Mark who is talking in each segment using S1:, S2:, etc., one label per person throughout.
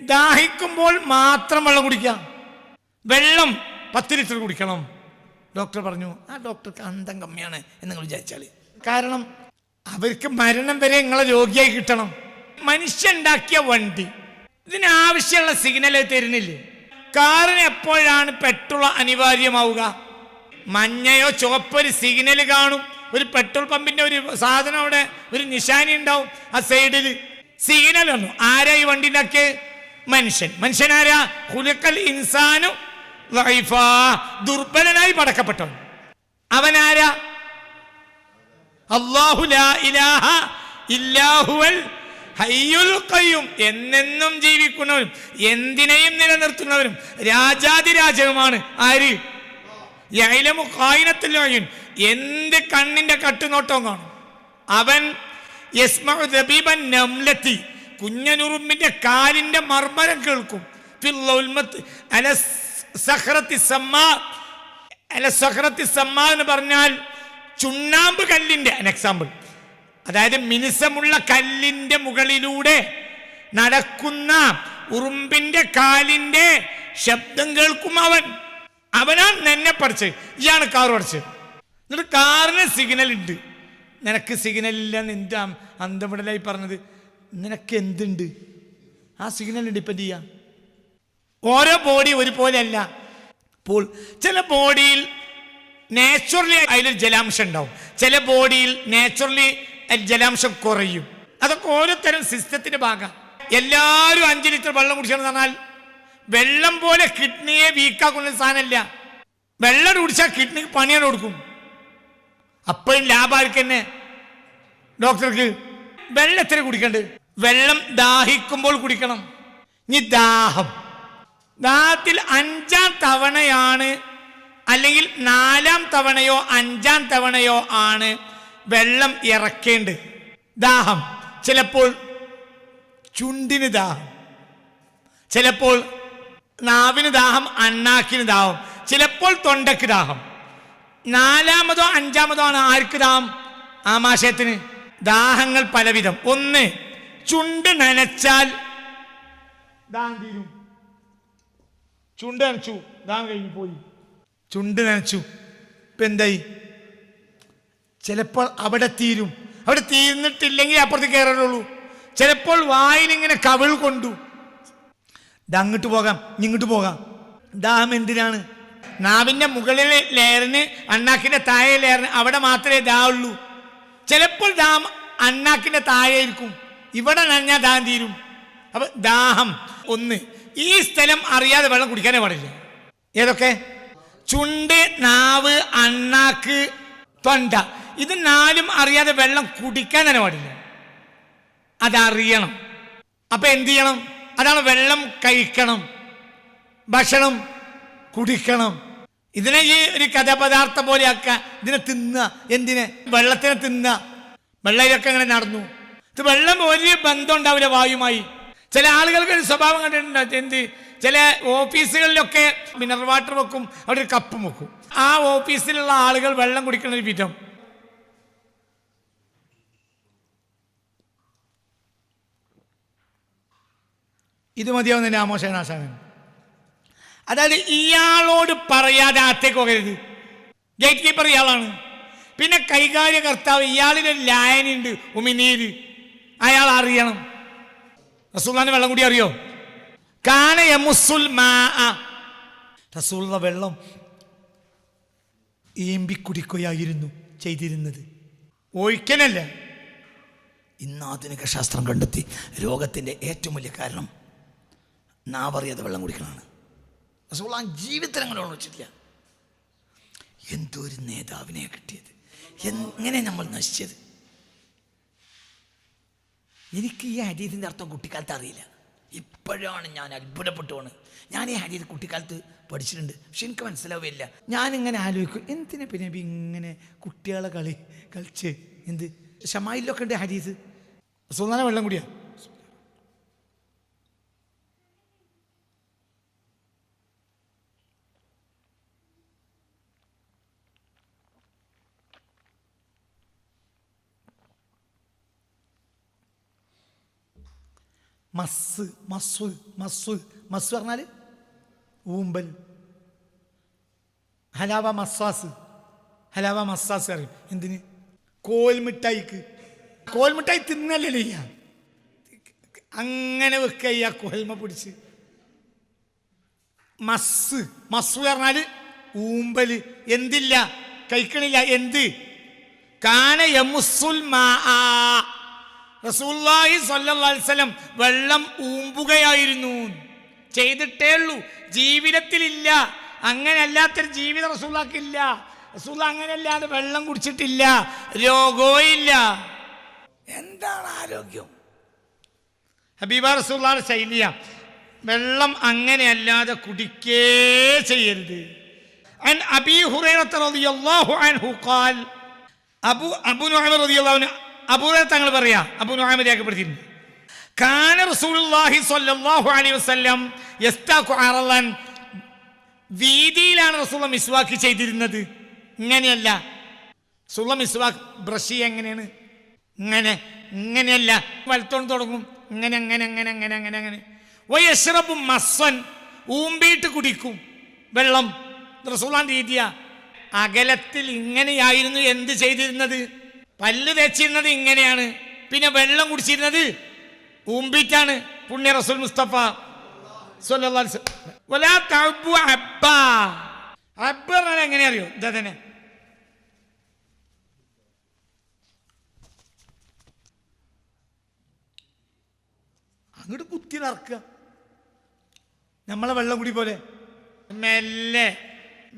S1: ദാഹിക്കുമ്പോൾ മാത്രം വെള്ളം കുടിക്കാം. വെള്ളം 10 ലിറ്റർ കുടിക്കണം. ഡോക്ടർ പറഞ്ഞു, ആ ഡോക്ടർക്ക് അന്തം കമ്മിയാണ് എന്ന് നിങ്ങൾ വിചാരിച്ചാൽ. കാരണം അവർക്ക് മരണം വരെ നിങ്ങളെ രോഗിയായി കിട്ടണം. മനുഷ്യണ്ടാക്കിയ വണ്ടി ഇതിനാവശ്യമുള്ള സിഗ്നൽ തരുന്നില്ലേ? കാറിന് എപ്പോഴാണ് പെട്രോൾ അനിവാര്യമാവുക? മഞ്ഞയോ ചുവപ്പോ ഒരു സിഗ്നൽ കാണും. ഒരു പെട്രോൾ പമ്പിന്റെ ഒരു സാധനം അവിടെ ഒരു നിശാനി ഉണ്ടാവും, ആ സൈഡിൽ സിഗ്നൽ വന്നു. ആരാ ഈ വണ്ടി ഉണ്ടാക്കിയ? മനുഷ്യനാരാ? ഖുലിഖൽ ഇൻസാനു ദഈഫാ, ദുർബലനായി പടക്കപ്പെട്ടവൻ. അവനാരാ? അല്ലാഹു ലാ ഇലാഹ ഇല്ലാ ഹുവൽ ഹയ്യുൽ ഖയ്യൂം, എന്നെന്നും ജീവിക്കുന്നവനും എന്തിനേയും നിലനിർത്തുന്നവനും രാജാതിരാജവുമാണ്. ആര്? യഅലമു ഖായിനത്തുൽ അയുൻ, എന്ത് കണ്ണിന്റെ കട്ടുനോട്ടവും കാണും അവൻ. യസ്മഉ ദബീബൻ നംലതി, കുഞ്ഞനുറുമ്പിന്റെ കാലിന്റെ മർമ്മരം കേൾക്കും. ഫിൽ ഉൽമത്ത് അല സഖറത്തി സമ്മാ, അല സഖറത്തി സമ്മാ എന്ന് പറഞ്ഞാൽ ചുണ്ണാമ്പ് കല്ലിന്റെ എക്സാമ്പിൾ. അതായത് മിനുസമുള്ള കല്ലിന്റെ മുകളിലൂടെ നടക്കുന്ന ഉറുമ്പിന്റെ കാലിന്റെ ശബ്ദം കേൾക്കും അവൻ. അവനാണ് എന്നെ പഠിച്ചത്, ഇയാണ് കാർ പഠിച്ചത്. എന്നിട്ട് കാറിന് സിഗ്നൽ ഉണ്ട്, നിനക്ക് സിഗ്നൽ ഇല്ലെന്ന് എന്താ അന്തമിടലായി പറഞ്ഞത്? നിനക്ക് എന്തുണ്ട്? ആ സിഗ്നൽ ഡിപ്പെൻഡ് ചെയ്യാം. ഓരോ ബോഡി ഒരുപോലെ അല്ല. അപ്പോൾ ചില ബോഡിയിൽ നാച്ചുറലി അതിലൊരു ജലാംശം ഉണ്ടാവും, ചില ബോഡിയിൽ നാച്ചുറലി ജലാംശം കുറയും. അതൊക്കെ ഓരോരുത്തരും സിസ്റ്റത്തിന്റെ ഭാഗം. എല്ലാവരും 5 ലിറ്റർ വെള്ളം കുടിച്ചാണെന്ന് പറഞ്ഞാൽ വെള്ളം പോലെ കിഡ്നിയെ വീക്കാക്കുന്ന സാധനമല്ല. വെള്ളം കുടിച്ചാൽ കിഡ്നിക്ക് പണിയാണ് കൊടുക്കും. അപ്പോഴും ലാഭമായിരിക്കും തന്നെ ഡോക്ടർക്ക്. വെള്ളം എത്ര കുടിക്കണ്ട്? വെള്ളം ദാഹിക്കുമ്പോൾ കുടിക്കണം. ഇനി ദാഹത്തിൽ 5-ാം തവണയാണ്, അല്ലെങ്കിൽ 4-ാം തവണയോ 5-ാം തവണയോ ആണ് വെള്ളം ഇറക്കേണ്ടത്. ദാഹം ചിലപ്പോൾ ചുണ്ടിന് ദാഹം, ചിലപ്പോൾ നാവിന് ദാഹം, അണ്ണാക്കിന് ദാഹം, ചിലപ്പോൾ തൊണ്ടക്ക് ദാഹം. 4-മതോ 5-മതോ ആണ് ആർക്ക് ദാഹം? ആമാശയത്തിന്. ദാഹങ്ങൾ പലവിധം. ഒന്ന്, ചുണ്ട് നനച്ചാൽ ദാഹം തീരും. ചുണ്ട് നനച്ചു, ദാഹം കഴിഞ്ഞു പോയി. ചുണ്ട് നനച്ചു, ഇപ്പൊ എന്തായി? ചിലപ്പോൾ അവിടെ തീരും, അവിടെ തീർന്നിട്ടില്ലെങ്കിൽ അപ്പുറത്ത് കയറുള്ളൂ. ചിലപ്പോൾ വായിലിങ്ങനെ കവിൾ കൊണ്ടു, അങ്ങോട്ട് പോകാം ഇങ്ങോട്ട് പോകാം. ദാഹം എന്തിനാണ്? നാവിന്റെ മുകളിലെ ലെയറിന് അണ്ണാക്കിന്റെ താഴെ ലെയറിന് അവിടെ മാത്രമേ ദാഹമുള്ളൂ. ചിലപ്പോൾ ദാഹം അണ്ണാക്കിന്റെ താഴെ ഇരിക്കും, ഇവിടെ നനഞ്ഞാൽ ദാഹം തീരും. അപ്പൊ ദാഹം ഒന്ന്, ഈ സ്ഥലം അറിയാതെ വെള്ളം കുടിക്കാനേ പാടില്ല. ഏതൊക്കെ? ചുണ്ട്, നാവ്, അണ്ണാക്ക്, തൊണ്ട, ഇത് 4ഉം അറിയാതെ വെള്ളം കുടിക്കാൻ തന്നെ പാടില്ല. അതറിയണം. അപ്പൊ എന്ത് ചെയ്യണം? അതാണ് വെള്ളം കഴിക്കണം, ഭക്ഷണം കുടിക്കണം. ഇതിനെ ഈ ഒരു കഥാപദാർത്ഥം പോലെ ആക്കുക. ഇതിനെ തിന്നുക. എന്തിനെ? വെള്ളത്തിനെ തിന്നുക. വെള്ളയിലൊക്കെ ഇങ്ങനെ നടന്നു. ഇത് വെള്ളം ഒരു ബന്ധം ഉണ്ടാവില്ല വായുമായി. ചില ആളുകൾക്ക് ഒരു സ്വഭാവം കണ്ടിട്ടുണ്ട്. എന്ത്? ചില ഓഫീസുകളിലൊക്കെ മിനറൽ വാട്ടർ വെക്കും, അവിടെ ഒരു കപ്പും വെക്കും. ആ ഓഫീസിലുള്ള ആളുകൾ വെള്ളം കുടിക്കുന്ന ഒരു വിധം. ഇത് മതിയാവുന്ന ആമോശനാശാണ്. അതായത് ഇയാളോട് പറയാതെ അകത്തേക്ക് പോകരുത്. ഗേറ്റ് കീപ്പർ ഇയാളാണ്. പിന്നെ കൈകാര്യകർത്താവ്, ഇയാളിലൊരു ലായനുണ്ട്, ഉമിനീര്, അയാൾ അറിയണം. റസൂലുള്ളാഹിന്റെ വെള്ളം കൂടി അറിയോ? കാന യമുസ്സുൽ മാഅ, റസൂലുള്ള വെള്ളം ഈമ്പി കുടിക്കുകയായിരുന്നു ചെയ്തിരുന്നത്, ഒഴിക്കനല്ല. ഇന്ന് ആധുനിക ശാസ്ത്രം കണ്ടെത്തി രോഗത്തിന്റെ ഏറ്റവും വലിയ കാരണം നാവറിയാതെ വെള്ളം കുടിക്കണമാണ്. റസൂലുള്ളാഹി ജീവിതത്തിൽ അങ്ങനെ വെച്ചിട്ടില്ല. എന്തോ ഒരു നേതാവിനെ കിട്ടിയത്, എങ്ങനെ നമ്മൾ നശിച്ചത്. എനിക്ക് ഈ ഹദീസിൻ്റെ അർത്ഥം കുട്ടിക്കാലത്ത് അറിയില്ല. ഇപ്പോഴാണ് ഞാൻ അത്ഭുതപ്പെട്ടുവാണ്. ഞാൻ ഈ ഹദീസ് കുട്ടിക്കാലത്ത് പഠിച്ചിട്ടുണ്ട്, പക്ഷെ എനിക്ക് മനസ്സിലാവുകയില്ല. ഞാനിങ്ങനെ ആലോചിക്കും, എന്തിനാ പിന്നെ ഇങ്ങനെ കുട്ടികളെ കളിച്ച് എന്ത്? ഷമായിലൊക്കെ ഉണ്ട് ഹദീസ്. റസൂലുള്ളാഹിന്റെ വെള്ളം കൂടിയാ. മസ് മസ് മസ് മസ് പറഞ്ഞാൽ ഊമ്പൽ. ഹലാവ മസ്സാസ്, ഹലാവ മസ്സാസ് അറിയും. എന്തിന്? കോൽമിഠായിക്ക്. കോൽമിഠായി തിന്നല്ലേ ചെയ്യാം, അങ്ങനെ വെക്കുക ചെയ്യാ കോൽമ പിടിച്ച്. മസ് മസ് പറഞ്ഞാൽ ഊമ്പല്. എന്തില്ല, കഴിക്കണില്ല. എന്ത്? കാന യമുസ്സുൽ മാആ, റസൂലുള്ളാഹി സ്വല്ലല്ലാഹു അലൈഹി വസല്ലം വെള്ളം ഊമ്പുകയായിരുന്നു. ചെയ്തിട്ടേ ഉള്ളൂ, ജീവിതത്തിലില്ല. അങ്ങനെ അല്ലാത്തൊരു ജീവിതം റസൂലുള്ളാഹിക്കില്ല. റസൂലുള്ളാഹി അങ്ങനെയല്ലാതെ വെള്ളം കുടിച്ചിട്ടില്ല, രോഗവും ഇല്ല. എന്താണ് ആരോഗ്യം? ഹബീബ റസൂലുള്ളാഹിയുടെ ശൈലിയ വെള്ളം അങ്ങനെയല്ലാതെ കുടിക്കേ ചെയ്യരുത്. അൻ അബീ ഹുറൈറ റളിയല്ലാഹു അൻഹു ഖാൽ, അബൂ നുഅൈം റളിയല്ലാഹു അൻഹു, അബൂ ഹുറൈറ തങ്ങൾ പറയാ, അബൂ നുഅൈം രേഖപ്പെടുത്തിയിരുന്നു, കാന റസൂലുള്ളാഹി സ്വല്ലല്ലാഹു അലൈഹി വസല്ലം യസ്താഖു അറളൻ, വീതിയിലാണ് റസൂൽ മിസ്വാക്ക് ചെയ്തിരുന്നത്. ഇങ്ങനെയല്ല റസൂൽ മിസ്വാക്ക് ബ്രഷ് എങ്ങനെയാണ്? ഇങ്ങനെ, ഇങ്ങനെയല്ല. വലത്തോണ്ട് തുടങ്ങും, ഇങ്ങനെ അങ്ങനെ അങ്ങനെ അങ്ങനെ അങ്ങനെ അങ്ങനെ. വയശ്റബു മസ്സൻ, ഊമ്പിയിട്ട് കുടിക്കും വെള്ളം. റസൂലുള്ളാഹിന്റെ രീതിയാ. അകലത്തിൽ ഇങ്ങനെയായിരുന്നു എന്ത് ചെയ്തിരുന്നത്? പല്ല് തേച്ചിരുന്നത് ഇങ്ങനെയാണ്, പിന്നെ വെള്ളം കുടിച്ചിരുന്നത് ഊമ്പിട്ടാണ്. പുണ്യ റസൂൽ മുസ്തഫ സ്വല്ലല്ലാഹു അലൈഹി വസല്ലം. വലാ തഅബ്ബു അബ്ബാ, അബ്ബ പറഞ്ഞാൽ എങ്ങനെ അറിയോ? ഇതാ തന്നെ, അങ്ങോട്ട് കുത്തി നിറക്കുക. നമ്മളെ വെള്ളം കുടി പോലെ മെല്ലെ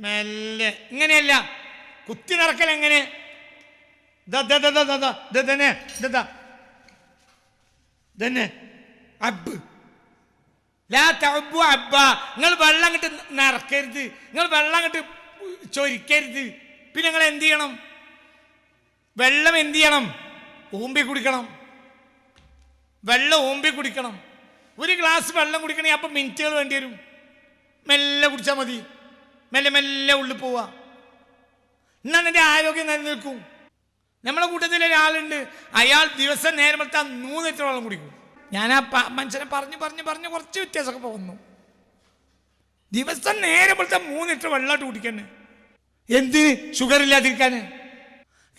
S1: മെല്ലെ. ഇങ്ങനെയല്ല, കുത്തി നിറക്കൽ എങ്ങനെ? അബ്ബ്. ലാ തഅബ്ബു അബ്ബ, നിങ്ങൾ വെള്ളം അങ്ങോട്ട് നിറക്കരുത്, നിങ്ങൾ വെള്ളം അങ്ങോട്ട് ചൊരിക്കരുത്. പിന്നെ നിങ്ങൾ എന്ത് ചെയ്യണം? വെള്ളം എന്ത് ചെയ്യണം? ഊമ്പി കുടിക്കണം. വെള്ളം ഊമ്പി കുടിക്കണം. ഒരു ഗ്ലാസ് വെള്ളം കുടിക്കണമെങ്കിൽ അപ്പം മിനിറ്റുകൾ വേണ്ടി വരും. മെല്ലെ കുടിച്ചാൽ മതി, മെല്ലെ മെല്ലെ ഉള്ളിൽ പോവുക. എന്നാൽ നിന്റെ ആരോഗ്യം നിലനിൽക്കും. നമ്മളെ കൂട്ടത്തിൽ ഒരാളുണ്ട്, അയാൾ ദിവസം നേരം എടുത്താൽ 3 ലിറ്റർ വെള്ളം കുടിക്കും. ഞാൻ ആ മനുഷ്യനെ പറഞ്ഞു പറഞ്ഞ് പറഞ്ഞ് കുറച്ച് വ്യത്യാസമൊക്കെ പോകുന്നു. ദിവസം നേരം എടുത്താൽ 3 ലിറ്റർ വെള്ളമായിട്ട് കുടിക്കന്നെ. എന്തിന്? ഷുഗർ ഇല്ലാതിരിക്കാൻ.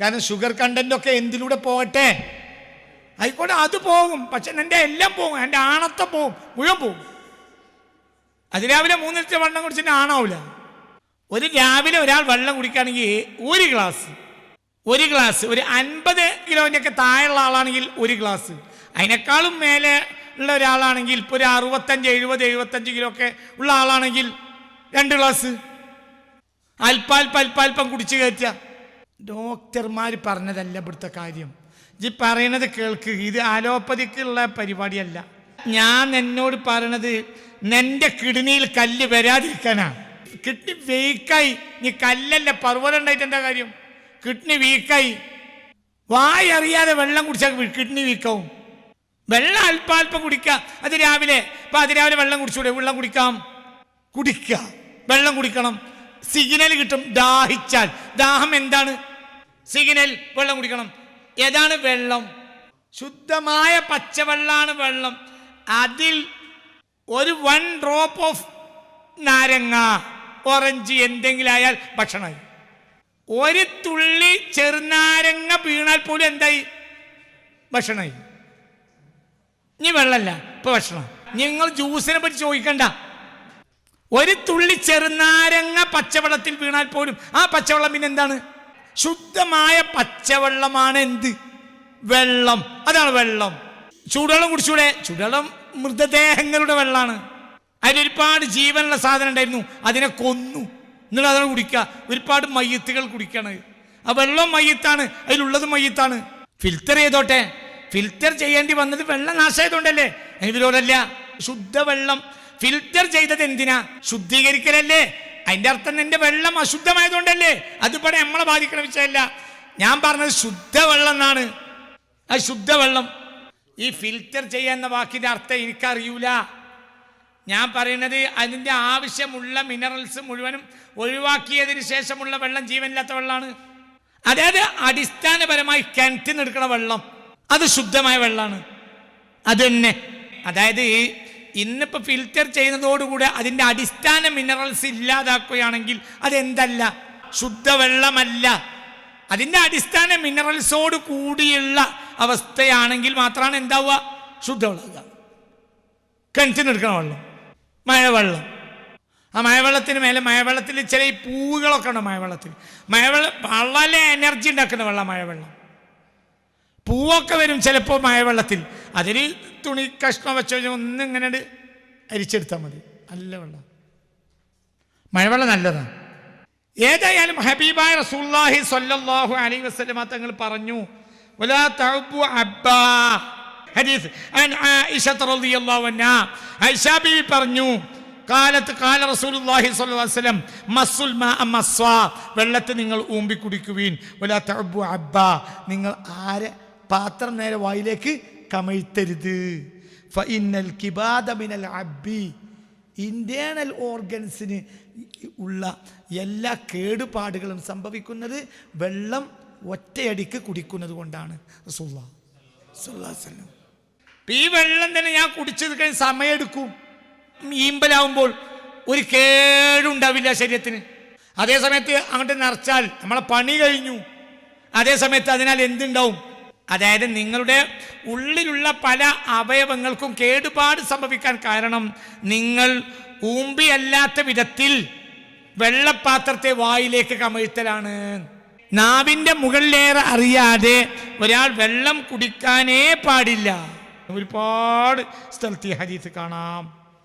S1: കാരണം ഷുഗർ കണ്ടന്റൊക്കെ എന്തിലൂടെ പോകട്ടെ, ആയിക്കോട്ടെ, അത് പോകും. പക്ഷെ എൻ്റെ എല്ലാം പോകും, എൻ്റെ ആണത്തെ പോകും, മുഴുവൻ പോകും. അതിരാവിലെ 3 ലിറ്റർ വെള്ളം കുടിച്ചിട്ട് ആണാവില്ല. രാവിലെ ഒരാൾ വെള്ളം കുടിക്കുകയാണെങ്കിൽ ഒരു ഗ്ലാസ് ഒരു 50 കിലോൻ്റെ ഒക്കെ താഴെയുള്ള ആളാണെങ്കിൽ 1 ഗ്ലാസ്, അതിനേക്കാളും മേലെ ഉള്ള ഒരാളാണെങ്കിൽ ഇപ്പോൾ ഒരു 65, 70, 75 കിലോ ഒക്കെ ഉള്ള ആളാണെങ്കിൽ 2 ഗ്ലാസ് അല്പാൽപ്പം കുടിച്ച് കയറ്റുക. ഡോക്ടർമാർ പറഞ്ഞതല്ല ഇവിടുത്തെ കാര്യം. ഈ പറയണത് കേൾക്ക്, ഇത് അലോപ്പതിക്കുള്ള പരിപാടിയല്ല. ഞാൻ എന്നോട് പറയണത് നിന്റെ കിഡ്നിയിൽ കല്ല് വരാതിരിക്കാനാ. കിഡ്നി വീക്കായി, നീ കല്ലല്ല പർവ്വതം ഉണ്ടായിട്ട് എന്താ കാര്യം? കിഡ്നി വീക്കായി, വായി അറിയാതെ വെള്ളം കുടിച്ചാൽ കിഡ്നി വീക്കാവും. വെള്ളം അല്പാൽപ്പം കുടിക്കുക. അത് രാവിലെ, ഇപ്പം അതിരാവിലെ വെള്ളം കുടിച്ചൂടെ? വെള്ളം കുടിക്കുക, വെള്ളം കുടിക്കണം. സിഗ്നൽ കിട്ടും. ദാഹിച്ചാൽ, ദാഹം എന്താണ്? സിഗ്നൽ. വെള്ളം കുടിക്കണം. ഏതാണ് വെള്ളം? ശുദ്ധമായ പച്ചവെള്ളമാണ് വെള്ളം. അതിൽ ഒരു 1 ഡ്രോപ്പ് ഓഫ് നാരങ്ങ, ഓറഞ്ച് എന്തെങ്കിലും ആയാൽ ഭക്ഷണമായി. ഒരു തുള്ളി ചെറുനാരങ്ങ വീണാൽ പോലും എന്തായി? ഭക്ഷണമായി. ഇനി വെള്ളമല്ല, ഇപ്പൊ ഭക്ഷണം. നിങ്ങൾ ജ്യൂസിനെ പറ്റി ചോദിക്കണ്ട. ഒരു തുള്ളി ചെറുനാരങ്ങ പച്ചവെള്ളത്തിൽ വീണാൽ പോലും ആ പച്ചവെള്ളം പിന്നെ എന്താണ്? ശുദ്ധമായ പച്ചവെള്ളമാണ്. എന്ത്? വെള്ളം. അതാണ് വെള്ളം. ചൂടുവെള്ളം കുടിച്ചൂടെ? ചൂടുവെള്ളം മൃതദേഹങ്ങളുടെ വെള്ളമാണ്. അതിലൊരുപാട് ജീവനുള്ള സാധനം ഉണ്ടായിരുന്നു, അതിനെ കൊന്നു, എന്നിട്ട് അതാണ് കുടിക്കുക. ഒരുപാട് മയ്യത്തുകൾ കുടിക്കാണ്. ആ വെള്ളം മയ്യത്താണ്, അതിലുള്ളത് മയ്യത്താണ്. ഫിൽറ്റർ ചെയ്തോട്ടെ. ഫിൽറ്റർ ചെയ്യേണ്ടി വന്നത് വെള്ളം നാശമായതുകൊണ്ടല്ലേ, ഇതിലൂടെയല്ല. ശുദ്ധവെള്ളം ഫിൽറ്റർ ചെയ്തത് എന്തിനാ? ശുദ്ധീകരിക്കലല്ലേ. അതിൻ്റെ അർത്ഥം നിന്റെ വെള്ളം അശുദ്ധമായതുകൊണ്ടല്ലേ. അതിവിടെ നമ്മളെ ബാധിക്കണ വിഷയമല്ല. ഞാൻ പറഞ്ഞത് ശുദ്ധവെള്ളം എന്നാണ്. ആ ശുദ്ധവെള്ളം. ഈ ഫിൽറ്റർ ചെയ്യാന്ന വാക്കിൻ്റെ അർത്ഥം എനിക്കറിയൂല. ഞാൻ പറയുന്നത് അതിൻ്റെ ആവശ്യമുള്ള മിനറൽസ് മുഴുവനും ഒഴിവാക്കിയതിന് ശേഷമുള്ള വെള്ളം ജീവനില്ലാത്ത വെള്ളമാണ്. അതായത് അടിസ്ഥാനപരമായി കിണറ്റിൽ നിന്ന് എടുക്കുന്ന വെള്ളം അത് ശുദ്ധമായ വെള്ളമാണ്. അത് തന്നെ. അതായത് ഇന്നിപ്പോൾ ഫിൽറ്റർ ചെയ്യുന്നതോടുകൂടെ അതിൻ്റെ അടിസ്ഥാന മിനറൽസ് ഇല്ലാതാക്കുകയാണെങ്കിൽ അതെന്തല്ല, ശുദ്ധവെള്ളമല്ല. അതിൻ്റെ അടിസ്ഥാന മിനറൽസോട് കൂടിയുള്ള അവസ്ഥയാണെങ്കിൽ മാത്രമാണ് എന്താവുക, ശുദ്ധവെള്ളം. കിണറ്റിനെടുക്കണ വെള്ളം, മഴവെള്ളം. ആ മഴവെള്ളത്തിന് മേലെ, മഴവെള്ളത്തിൽ ചില ഈ പൂവുകളൊക്കെ ഉണ്ട്. മഴവെള്ളം വളരെ എനർജി ഉണ്ടാക്കുന്ന വെള്ളം മഴവെള്ളം. പൂവൊക്കെ വരും ചിലപ്പോൾ മഴവെള്ളത്തിൽ. അതിൽ തുണി കഷ്ണം വെച്ച് കഴിഞ്ഞാൽ ഒന്നിങ്ങനെ അരിച്ചെടുത്താൽ മതി. നല്ല വെള്ളം, മഴവെള്ളം നല്ലതാണ്. ഏതായാലും ഹബീബായ റസൂലുള്ളാഹി സ്വല്ലല്ലാഹു അലൈഹി വസല്ലം തങ്ങൾ പറഞ്ഞു, വലാ തഅബു അബ്ബാ. ഹദീസ് അൻ ആയിഷ റളിയല്ലാഹു അൻഹാ, ആയിഷ ബീവി പറഞ്ഞു, കാലത്ത് കാല റസൂലുള്ളാഹി സ്വല്ലല്ലാഹു അലൈഹി വസല്ലം മസ്സുൽ മാഅ മസ്വാ, വെള്ളത്തെ നിങ്ങൾ ഊമ്പി കുടിക്കുവീൻ. വലാ തഅബു അബ്ബാ, നിങ്ങൾ ആരെ പാത്രം നേരെ വായിലേക്ക് കമഴ്ത്തരുത്. ഫഇന്നൽ കിബാദ മിനൽ അബ്ബി, ഇന്റേണൽ ഓർഗൻസിന് ഉള്ള എല്ലാ കേടുപാടുകളും സംഭവിക്കുന്നത് വെള്ളം ഒറ്റയടിക്ക് കുടിക്കുന്നത് കൊണ്ടാണ്. റസൂലുള്ളാഹി സ്വല്ലല്ലാഹു അലൈഹി വസല്ലം ഈ വെള്ളം തന്നെ ഞാൻ കുടിച്ചത് കഴിഞ്ഞ് സമയമെടുക്കും. ഈമ്പലാവുമ്പോൾ ഒരു കേടുണ്ടാവില്ല ശരീരത്തിന്. അതേ സമയത്ത് അങ്ങോട്ട് നിറച്ചാൽ നമ്മളെ പണി കഴിഞ്ഞു. അതേ സമയത്ത് അതിനാൽ എന്തുണ്ടാവും, അതായത് നിങ്ങളുടെ ഉള്ളിലുള്ള പല അവയവങ്ങൾക്കും കേടുപാട് സംഭവിക്കാൻ കാരണം നിങ്ങൾ ഊമ്പിയല്ലാത്ത വിധത്തിൽ വെള്ളപ്പാത്രത്തെ വായിലേക്ക് കമഴ്ത്തലാണ്. നാവിൻ്റെ മുകളിലേറെ അറിയാതെ ഒരാൾ വെള്ളം കുടിക്കാനേ പാടില്ല. ഒരുപാട് സ്ഥലത്ത് ഈ ഹദീസ് കാണാം.